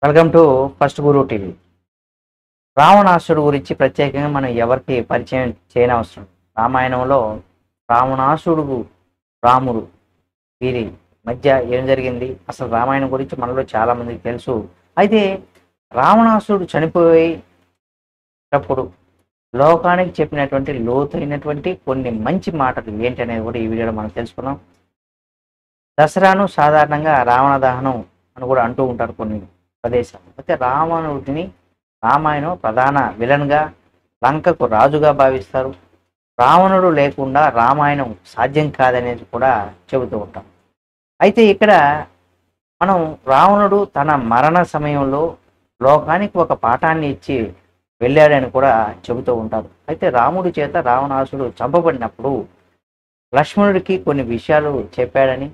Welcome to first Guru TV. రావణాసుడు గురించి ప్రత్యేకంగా మనం ఎవరికి పరిచయం చేయనవసరం. రామాయణంలో రావణాసుడు, రాముడు వీరి మధ్య ఏం జరిగింది, అసలు రామాయణం గురించి మనలో చాలా మందికి తెలుసు. అయితే రావణాసుడు చనిపోయేటప్పుడు లోకానికి చెప్పినటువంటి లోతైనటువంటి కొన్ని మంచి మాటలు ఏంటనేది కూడా ఈ వీడియోలో మనం తెలుసుకున్నాం. దసరాను సాధారణంగా రావణ దహనం అని కూడా అంటూ ఉంటారు కొన్ని ప్రదేశాలు. అయితే రావణుడిని రామాయణం ప్రధాన విలన్గా, లంకకు రాజుగా భావిస్తారు. రావణుడు లేకుండా రామాయణం సాధ్యం కాదనేది కూడా చెబుతూ ఉంటాం. అయితే ఇక్కడ మనం రావణుడు తన మరణ సమయంలో లోకానికి ఒక పాఠాన్ని ఇచ్చి వెళ్ళాడని కూడా చెబుతూ ఉంటారు. అయితే రాముడి చేత రావణాసుడు చంపబడినప్పుడు లక్ష్మణుడికి కొన్ని విషయాలు చెప్పాడని,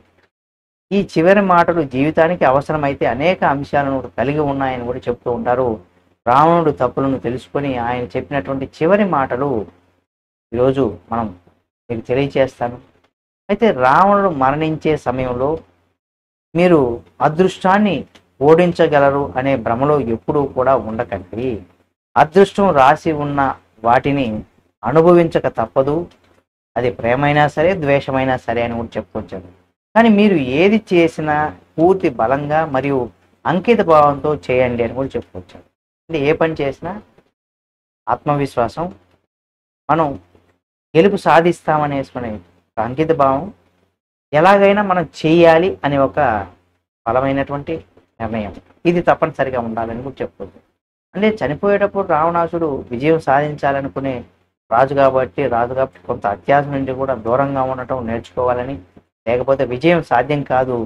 ఈ చివరి మాటలు జీవితానికి అవసరమైతే అనేక అంశాలను కలిగి ఉన్నాయని కూడా చెప్తూ ఉంటారు. రావణుడు తప్పులను తెలుసుకొని ఆయన చెప్పినటువంటి చివరి మాటలు ఈరోజు మనం మీకు తెలియచేస్తాను. అయితే రావణుడు మరణించే సమయంలో మీరు అదృష్టాన్ని ఓడించగలరు అనే భ్రమలో ఎప్పుడూ కూడా ఉండకండి. అదృష్టం రాసి ఉన్న వాటిని అనుభవించక తప్పదు. అది ప్రేమైనా సరే, ద్వేషమైనా సరే అని కూడా చెప్పుకొచ్చాడు. కానీ మీరు ఏది చేసినా పూర్తి బలంగా మరియు అంకిత భావంతో చేయండి అని కూడా చెప్పుకొచ్చాడు. అంటే ఏ పని చేసినా ఆత్మవిశ్వాసం, మనం గెలుపు సాధిస్తామనేసుకునే అంకిత భావం, ఎలాగైనా మనం చేయాలి అనే ఒక బలమైనటువంటి నిర్ణయం, ఇది తప్పనిసరిగా ఉండాలని కూడా చెప్పుకోవచ్చు. అంటే చనిపోయేటప్పుడు రావణాసుడు విజయం సాధించాలనుకునే రాజు కాబట్టి కొంత అత్యాశ నుండి కూడా దూరంగా ఉండటం నేర్చుకోవాలని, లేకపోతే విజయం సాధ్యం కాదు,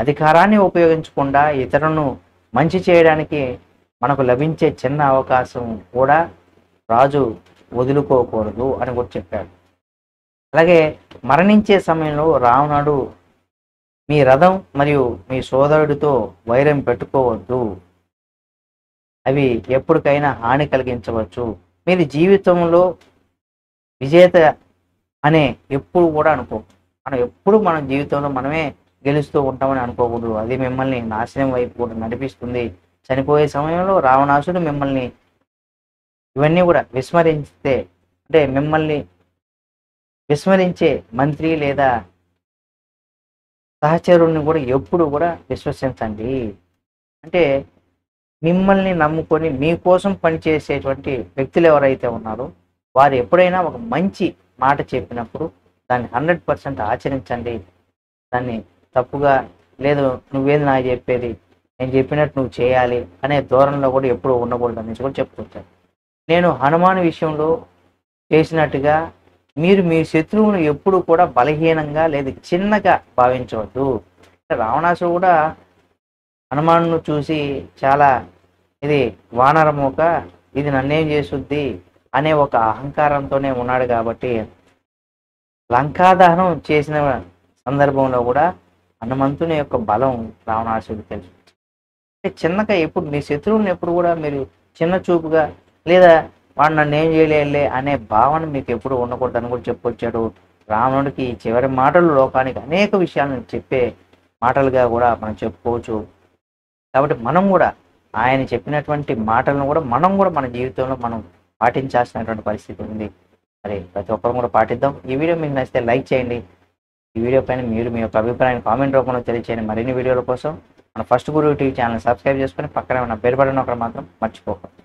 అధికారాన్ని ఉపయోగించకుండా ఇతరులను మంచి చేయడానికి మనకు లభించే చిన్న అవకాశం కూడా రాజు వదులుకోకూడదు అని కూడా చెప్పాడు. అలాగే మరణించే సమయంలో రావణుడు మీ రథం మరియు మీ సోదరుడితో వైరం పెట్టుకోవద్దు, అవి ఎప్పటికైనా హాని కలిగించవచ్చు. మీరు జీవితంలో విజేత అనే ఎప్పుడు కూడా అనుకో, మనం ఎప్పుడు మన జీవితంలో మనమే గెలుస్తూ ఉంటామని అనుకోకూడదు. అది మిమ్మల్ని నాశనం వైపు కూడా నడిపిస్తుంది. చనిపోయే సమయంలో రావణాసుడు మిమ్మల్ని ఇవన్నీ కూడా విస్మరిస్తే, అంటే మిమ్మల్ని విస్మరించే మంత్రి లేదా సహచరుడిని కూడా ఎప్పుడు కూడా విశ్వసించండి. అంటే మిమ్మల్ని నమ్ముకొని మీకోసం పనిచేసేటువంటి వ్యక్తులు ఎవరైతే ఉన్నారో వారు ఎప్పుడైనా ఒక మంచి మాట చెప్పినప్పుడు దాన్ని 100% ఆచరించండి. దాన్ని తప్పుగా, లేదు నువ్వేది నాకు చెప్పేది, నేను చెప్పినట్టు నువ్వు చేయాలి అనే ధోరణిలో కూడా ఎప్పుడు ఉండకూడదు అనేసి కూడా చెప్పుకొచ్చాను. నేను హనుమాన్ విషయంలో చేసినట్టుగా మీరు మీ శత్రువును ఎప్పుడు కూడా బలహీనంగా లేదా చిన్నగా భావించవద్దు. రావణాసుడు కూడా హనుమాన్ను చూసి చాలా ఇది వానరమోక, ఇది నన్నేం చేస్తుంది అనే ఒక అహంకారంతోనే ఉన్నాడు. కాబట్టి లంకాదహనం చేసిన సందర్భంలో కూడా హనుమంతుని యొక్క బలం రావణాసుడికి తెలుసు. అంటే చిన్నగా ఎప్పుడు మీ శత్రువుని ఎప్పుడు కూడా మీరు చిన్న చూపుగా, లేదా వాడు నన్ను ఏం చేయలేలే అనే భావన మీకు ఎప్పుడు ఉండకూడదని కూడా చెప్పుకొచ్చాడు. రావణుడికి చివరి మాటలు లోకానికి అనేక విషయాలను చెప్పే మాటలుగా కూడా మనం చెప్పుకోవచ్చు. కాబట్టి మనం కూడా ఆయన చెప్పినటువంటి మాటలను కూడా మనం కూడా మన జీవితంలో మనం పాటించాల్సినటువంటి పరిస్థితి ఉంది. మరి ప్రతి ఒక్కరు కూడా పాటిద్దాం. ఈ వీడియో మీకు నచ్చితే లైక్ చేయండి. ఈ వీడియో పైన మీరు మీ యొక్క అభిప్రాయాన్ని కామెంట్ రూపంలో తెలియచేయండి. మరిన్ని వీడియోల కోసం మన ఫస్ట్ గురు టీవీ ఛానల్ సబ్స్క్రైబ్ చేసుకొని పక్కనే ఉన్న బెల్ బటన్ ఒకటి మాత్రం మర్చిపోకండి.